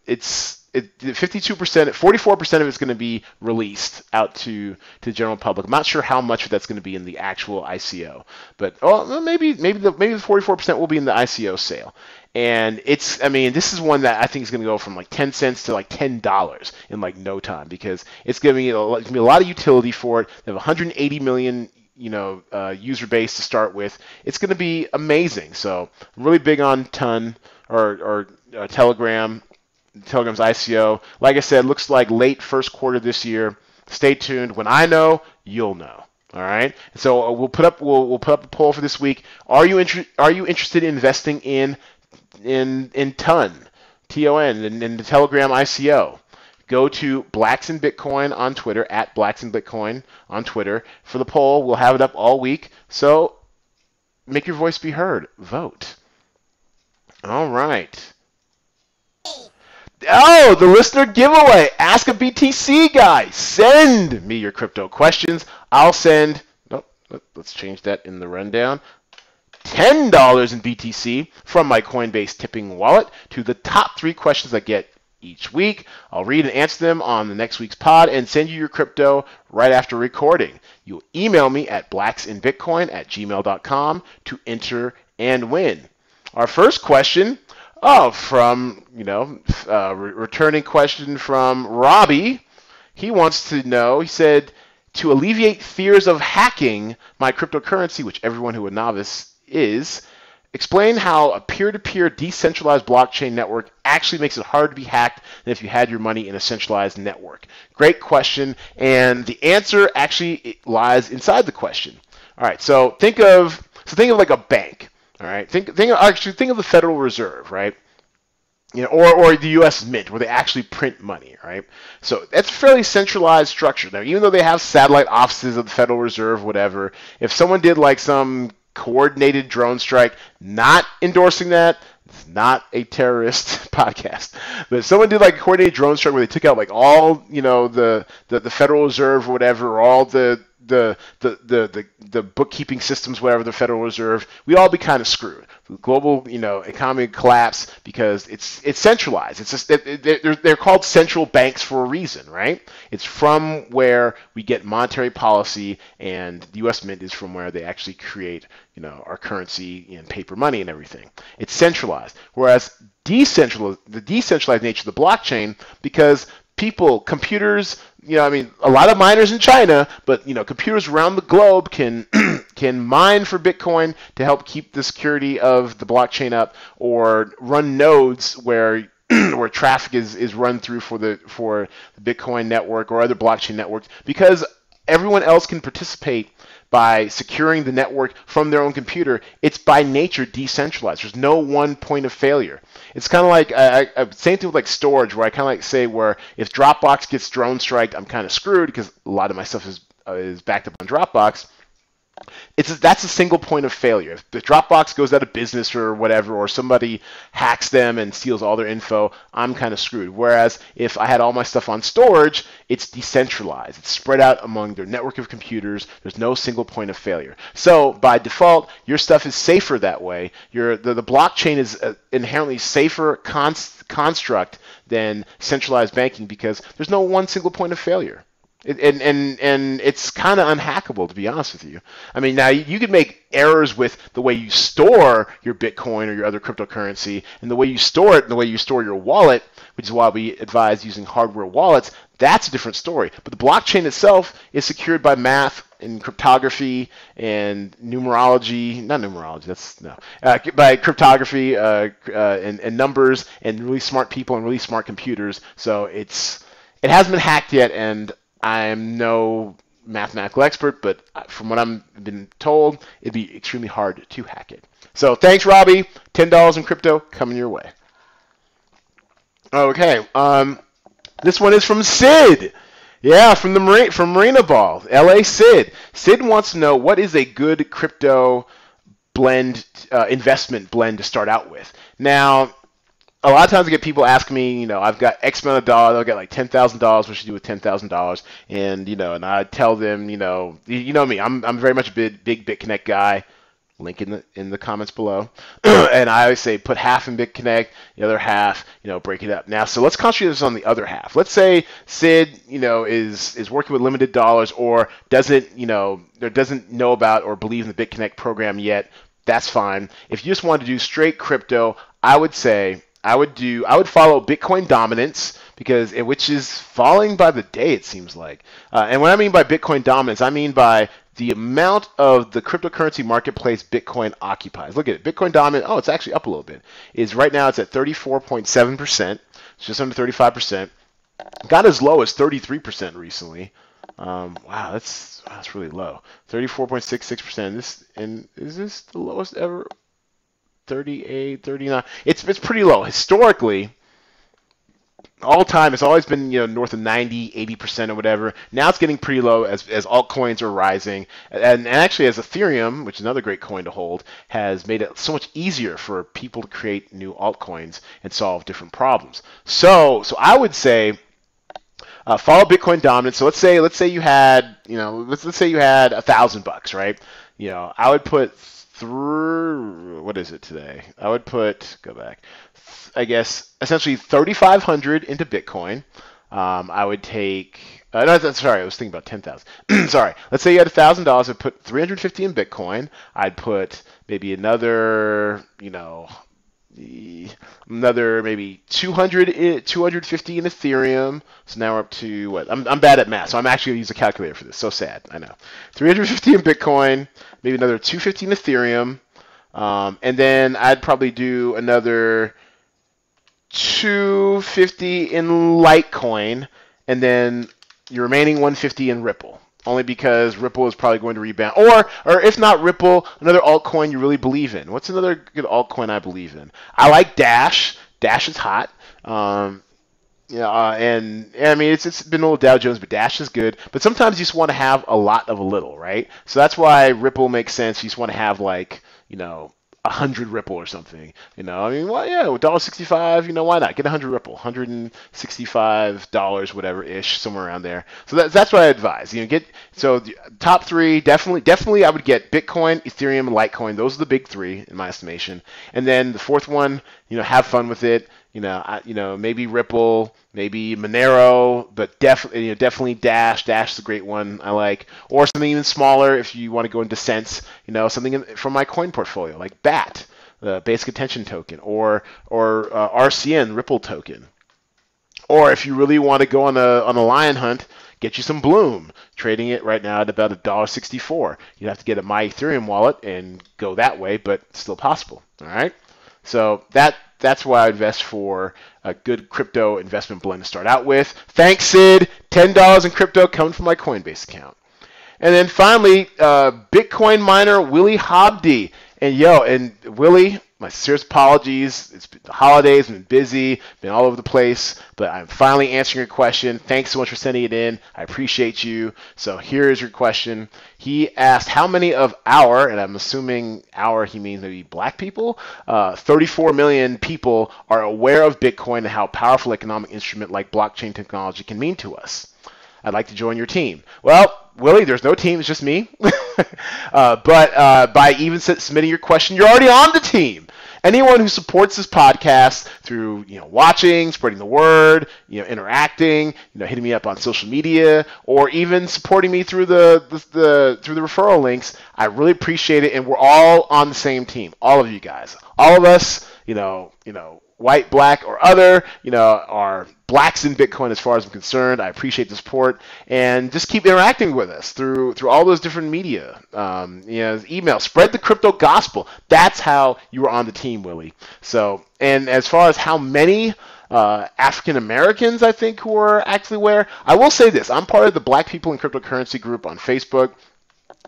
It's 52%, 44% of it's going to be released out to the general public. I'm not sure how much of that's going to be in the actual ICO, but maybe the 44% will be in the ICO sale. And this is one that I think is going to go from like 10 cents to like $10 in like no time, because it's going to be a lot of utility for it. They have 180 million user base to start with. It's going to be amazing. So I'm really big on Telegram. Telegram's ICO. Like I said, looks like late first quarter this year. Stay tuned. When I know, you'll know. All right. So we'll put up a poll for this week. Are you interested in investing in TON, in the Telegram ICO? Go to Blacks in Bitcoin on Twitter, at Blacks in Bitcoin on Twitter for the poll. We'll have it up all week. So make your voice be heard. Vote. All right. Oh, the listener giveaway. Ask a BTC guy. Send me your crypto questions. I'll send, let's change that in the rundown, $10 in BTC from my Coinbase tipping wallet to the top 3 questions I get each week. I'll read and answer them on the next week's pod and send you your crypto right after recording. You'll email me at blacksinbitcoin@gmail.com to enter and win. Our first question, from, returning question from Robbie. He wants to know, he said, to alleviate fears of hacking my cryptocurrency, which everyone who a novice is, explain how a peer-to-peer decentralized blockchain network actually makes it harder to be hacked than if you had your money in a centralized network. Great question, and the answer actually lies inside the question. All right, so think of like a bank. All right, think of the Federal Reserve, right? Or the U.S. Mint, where they actually print money, right? So that's a fairly centralized structure. Now, even though they have satellite offices of the Federal Reserve, whatever, if someone did like some coordinated drone strike, not endorsing that, it's not a terrorist podcast, but if someone did like a coordinated drone strike where they took out like all, the Federal Reserve or whatever, or all the bookkeeping systems, whatever, the Federal Reserve, we'd all be kind of screwed. The global, economy would collapse because it's centralized. It's just they're called central banks for a reason, right? It's from where we get monetary policy, and the U.S. Mint is from where they actually create, our currency and paper money and everything. It's centralized. Whereas the decentralized nature of the blockchain, because computers, a lot of miners in China, but computers around the globe can mine for Bitcoin to help keep the security of the blockchain up, or run nodes where where traffic is run through for the Bitcoin network or other blockchain networks, because everyone else can participate by securing the network from their own computer. It's by nature decentralized. There's no one point of failure. It's kind of like, same thing with like storage, where I kind of like say, where if Dropbox gets drone striked, I'm kind of screwed because a lot of my stuff is backed up on Dropbox. That's a single point of failure. If the Dropbox goes out of business or whatever, or somebody hacks them and steals all their info, I'm kind of screwed. Whereas if I had all my stuff on storage, it's decentralized. It's spread out among their network of computers. There's no single point of failure. So by default, your stuff is safer that way. The blockchain is an inherently safer construct than centralized banking, because there's no one single point of failure. And it's kind of unhackable, to be honest with you. Now you could make errors with the way you store your Bitcoin or your other cryptocurrency, and the way you store it, and the way you store your wallet, which is why we advise using hardware wallets. That's a different story. But the blockchain itself is secured by math and cryptography and numerology. Not numerology. By cryptography and numbers and really smart people and really smart computers. So it hasn't been hacked yet, and I'm no mathematical expert, but from what I've been told, it'd be extremely hard to hack it. So thanks, Robbie. $10 in crypto coming your way. Okay, this one is from Sid. Yeah, from Marina Ball, LA. Sid wants to know, what is a good crypto blend, investment blend to start out with. Now, a lot of times I get people asking me, I've got X amount of dollars, I've got like $10,000, what should I do with $10,000? And, and I tell them, you know me, I'm very much a big BitConnect guy. Link in the comments below. And I always say put half in BitConnect, the other half, break it up. Now, so let's concentrate on the other half. Let's say Sid, is working with limited dollars or doesn't, doesn't know about or believe in the BitConnect program yet. That's fine. If you just want to do straight crypto, I would say I would follow Bitcoin dominance which is falling by the day, it seems like. And what I mean by Bitcoin dominance, I mean by the amount of the cryptocurrency marketplace Bitcoin occupies. Look at it. Bitcoin dominant, it's actually up a little bit. Right now it's at 34.7%. It's just under 35%. Got as low as 33% recently. Wow, that's really low. 34.66%. Is this the lowest ever? 38, 39. It's pretty low. Historically, all time, it's always been north of 90, 80% or whatever. Now it's getting pretty low as altcoins are rising, and actually as Ethereum, which is another great coin to hold, has made it so much easier for people to create new altcoins and solve different problems. So I would say follow Bitcoin dominance. So let's say you had let's say you had $1,000, right? I would put through, what is it today? I would go back, I guess, essentially 3,500 into Bitcoin. I would take, no, sorry, I was thinking about 10,000. Sorry, let's say you had $1,000. I'd put 350 in Bitcoin. I'd put maybe another, another maybe 250 in Ethereum. So now we're up to what? I'm bad at math, so I'm actually going to use a calculator for this. So sad, I know. 350 in Bitcoin, maybe another 250 in Ethereum, and then I'd probably do another 250 in Litecoin, and then your remaining 150 in Ripple. Only because Ripple is probably going to rebound. Or if not Ripple, another altcoin you really believe in. What's another good altcoin I believe in? I like Dash. Dash is hot. And I mean, it's been a little Dow Jones, but Dash is good. But sometimes you just want to have a lot of a little, right? So that's why Ripple makes sense. You just want to have 100 Ripple or something. I mean, well, yeah, $1.65, why not? Get 100 Ripple, $165, whatever ish, somewhere around there. So that's what I advise. Top three, definitely I would get Bitcoin, Ethereum, and Litecoin. Those are the big three in my estimation. And then the fourth one, have fun with it. Maybe Ripple, maybe Monero, but definitely Dash. Dash is a great one I like. Or something even smaller if you want to go into cents. Something from my coin portfolio like BAT, the Basic Attention Token, or RCN, Ripple token. Or if you really want to go on a lion hunt, get you some Bloom, trading it right now at about $1.64. You'd have to get a My Ethereum wallet and go that way, but still possible. All right. So that's why I invest for a good crypto investment blend to start out with. Thanks, Sid. $10 in crypto coming from my Coinbase account. And then finally, Bitcoin miner Willie Hobdy. And Willie, my serious apologies. It's been the holidays, been busy, been all over the place, but I'm finally answering your question. Thanks so much for sending it in. I appreciate you. So here is your question. He asked how many of our, and I'm assuming our, he means maybe black people, 34 million people are aware of Bitcoin and how powerful economic instrument like blockchain technology can mean to us. I'd like to join your team. Well, Willie, there's no team. It's just me. But by even submitting your question, you're already on the team. Anyone who supports this podcast through watching, spreading the word, interacting, hitting me up on social media, or even supporting me through the referral links, I really appreciate it. And we're all on the same team. All of you guys, all of us, white, black, or other, are blacks in Bitcoin as far as I'm concerned. I appreciate the support, and just keep interacting with us through all those different media, email, spread the crypto gospel. That's how you are on the team, Willie. So, and as far as how many African Americans I think who are actually aware, I will say this: I'm part of the Black People in Cryptocurrency group on Facebook.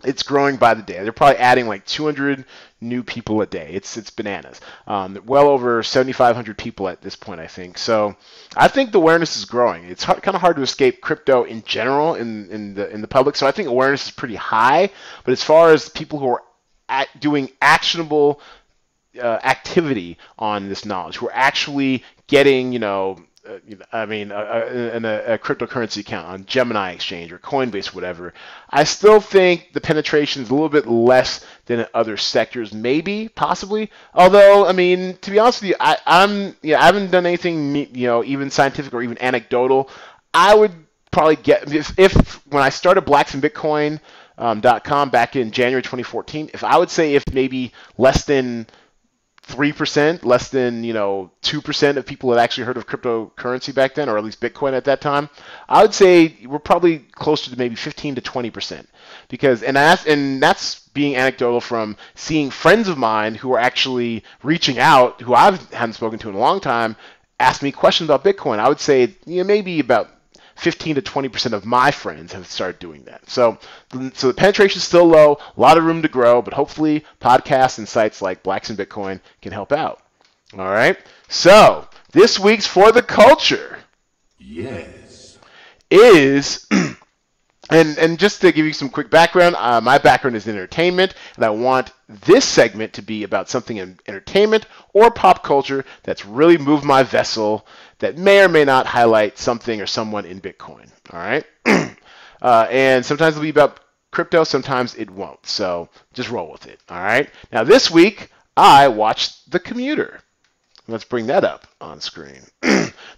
It's growing by the day. They're probably adding like 200 new people a day. It's bananas. Well over 7,500 people at this point, I think. So I think the awareness is growing. It's kind of hard to escape crypto in general in the public. So I think awareness is pretty high. But as far as people who are doing actionable activity on this knowledge, who are actually getting a cryptocurrency account on Gemini Exchange or Coinbase, or whatever, I still think the penetration is a little bit less than in other sectors, maybe, possibly. Although, I mean, to be honest with you, I haven't done anything, even scientific or even anecdotal. I would probably get if when I started blacksandbitcoin.com back in January 2014, if I would say if maybe less than 3%, less than 2% of people had actually heard of cryptocurrency back then, or at least Bitcoin at that time, I would say we're probably closer to maybe 15 to 20%, because that's being anecdotal from seeing friends of mine who are actually reaching out, who I haven't spoken to in a long time, ask me questions about Bitcoin. I would say maybe about 15 to 20% of my friends have started doing that. So the penetration is still low, a lot of room to grow, but hopefully podcasts and sites like Blacks and Bitcoin can help out. All right. So this week's For the Culture is and just to give you some quick background, my background is in entertainment, and I want this segment to be about something in entertainment or pop culture that's really moved my vessel, that may or may not highlight something or someone in Bitcoin. All right? And sometimes it'll be about crypto, sometimes it won't. So just roll with it. All right? Now this week, I watched The Commuter. Let's bring that up on screen.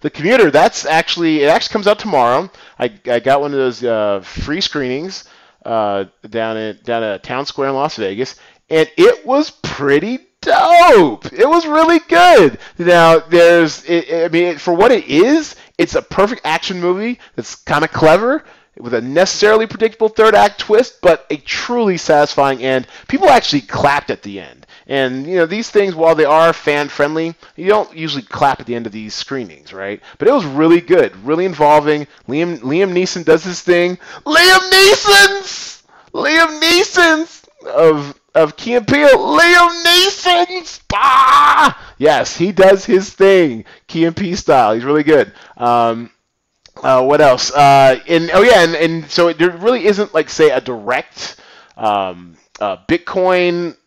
The Commuter, it actually comes out tomorrow. I got one of those free screenings down at Town Square in Las Vegas, and it was pretty dope. It was really good. Now, for what it is, it's a perfect action movie that's kind of clever, with a necessarily predictable third act twist, but a truly satisfying end. People actually clapped at the end. And, these things, while they are fan-friendly, you don't usually clap at the end of these screenings, right? But it was really good, really involving. Liam Neeson does his thing. Liam Neeson's of Key and Peele. Liam Neeson's! Yes, he does his thing, Key and Peele style. He's really good. What else? And so there really isn't, like, say, a direct Bitcoin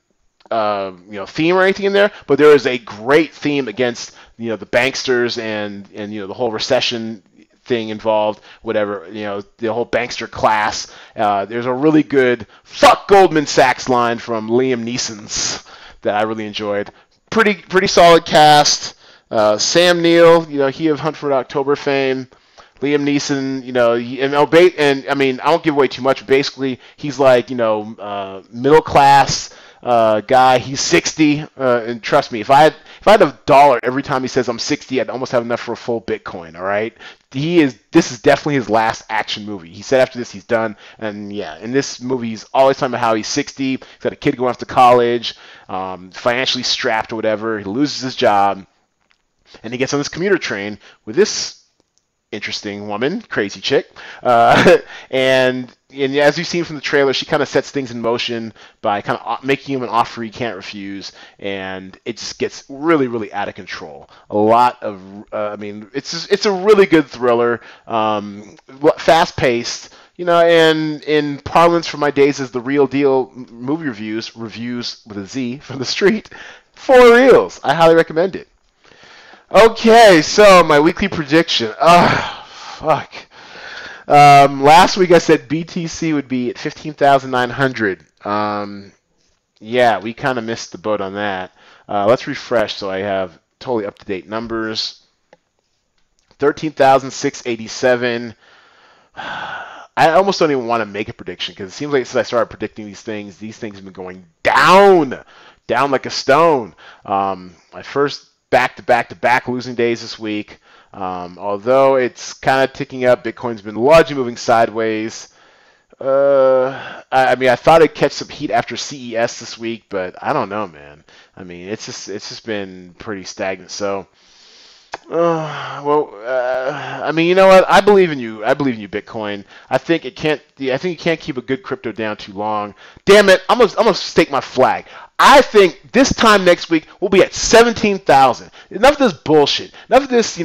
theme or anything in there, but there is a great theme against the banksters and the whole recession thing involved, whatever, the whole bankster class. There's a really good "fuck Goldman Sachs" line from Liam Neeson's that I really enjoyed. Pretty solid cast. Sam Neill, he of Hunt for October fame. Liam Neeson, I won't give away too much. But basically, he's like, middle class guy. He's 60, and trust me, if I had $1 every time he says I'm 60, I'd almost have enough for a full Bitcoin. All right, this is definitely his last action movie. He said after this he's done, and yeah, in this movie he's always talking about how he's 60. He's got a kid going off to college, financially strapped or whatever. He loses his job, and he gets on this commuter train with this interesting woman, crazy chick, and as you've seen from the trailer, she kind of sets things in motion by kind of making him an offer he can't refuse, and it just gets really, really out of control. A lot of, it's a really good thriller, fast-paced, and in parlance from my days as the Real Deal movie reviews with a Z from the street, for reals. I highly recommend it. Okay, so my weekly prediction. Fuck. Last week I said BTC would be at 15,900. Yeah, we kind of missed the boat on that. Let's refresh so I have totally up-to-date numbers. 13,687. I almost don't even want to make a prediction because it seems like since I started predicting these things have been going down like a stone. My first back-to-back losing days this week. Although it's kind of ticking up, Bitcoin's been largely moving sideways. I thought it'd catch some heat after CES this week, but I don't know, man. It's just been pretty stagnant. So, you know what? I believe in you. I believe in you, Bitcoin. I think you can't keep a good crypto down too long. Damn it! I'm gonna stake my flag. I think this time next week we'll be at 17,000. Enough of this bullshit. Enough of this,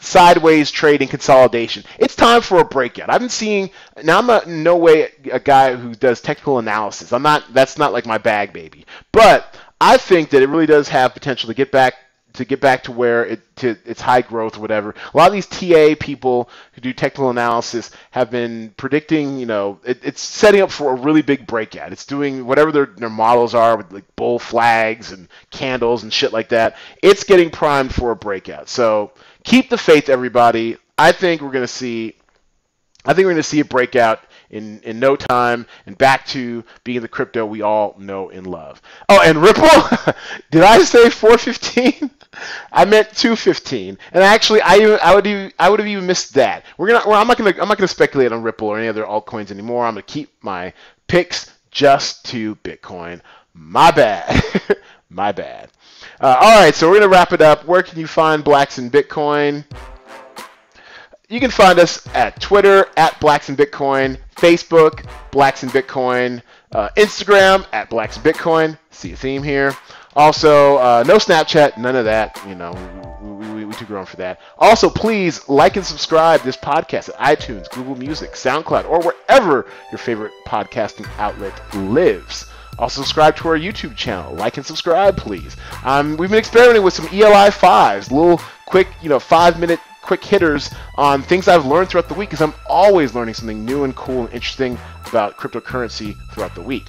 sideways trading consolidation. It's time for a breakout. I've been seeing. Now I'm not in no way a guy who does technical analysis. I'm not. That's not like my bag, baby. But I think that it really does have potential to get back to get back to where it's high growth or whatever. A lot of these TA people who do technical analysis have been predicting, it's setting up for a really big breakout. It's doing whatever their models are with like bull flags and candles and shit like that. It's getting primed for a breakout. So keep the faith, everybody. I think we're going to see a breakout in no time and back to being the crypto we all know and love. Oh, and Ripple, did I say 415? I meant 215. And actually, I would have even missed that. I'm not gonna speculate on Ripple or any other altcoins anymore. I'm gonna keep my picks just to Bitcoin. My bad. My bad. All right, so we're gonna wrap it up. Where can you find Blacks in Bitcoin? You can find us at Twitter, at Blacks in Bitcoin, Facebook, Blacks in Bitcoin, Instagram, at Blacks in Bitcoin. See a theme here. Also, no Snapchat, none of that. We too grown for that. Also, please like and subscribe this podcast at iTunes, Google Music, SoundCloud, or wherever your favorite podcasting outlet lives. Also, subscribe to our YouTube channel. Like and subscribe, please. We've been experimenting with some ELI 5s, little quick, 5-minute quick hitters on things I've learned throughout the week, because I'm always learning something new and cool and interesting about cryptocurrency throughout the week.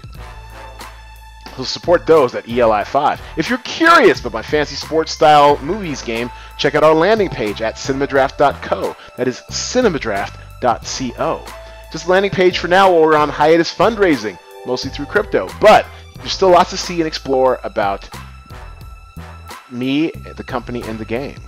So support those at ELI 5. If you're curious about my fancy sports style movies game, check out our landing page at cinemadraft.co. That is cinemadraft.co. Just a landing page for now while we're on hiatus fundraising, mostly through crypto. But there's still lots to see and explore about me, the company, and the game.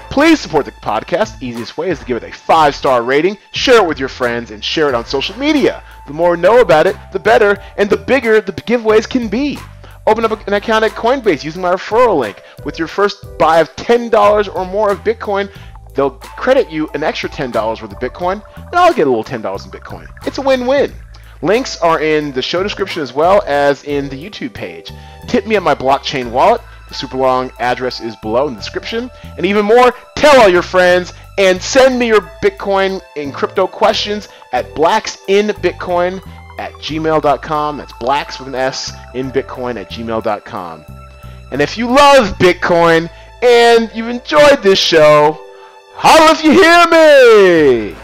Please support the podcast. Easiest way is to give it a 5-star rating, share it with your friends, and share it on social media. The more we know about it, the better, and the bigger the giveaways can be. Open up an account at Coinbase using my referral link. With your first buy of $10 or more of Bitcoin, they'll credit you an extra $10 worth of Bitcoin, and I'll get a little $10 in Bitcoin. It's a win-win. Links are in the show description as well as in the YouTube page. Tip me at my blockchain wallet. The super long address is below in the description. And even more, tell all your friends and send me your Bitcoin and crypto questions at blacksinbitcoin@gmail.com. That's blacks with an S in Bitcoin @gmail.com. And if you love Bitcoin and you've enjoyed this show, holla if you hear me!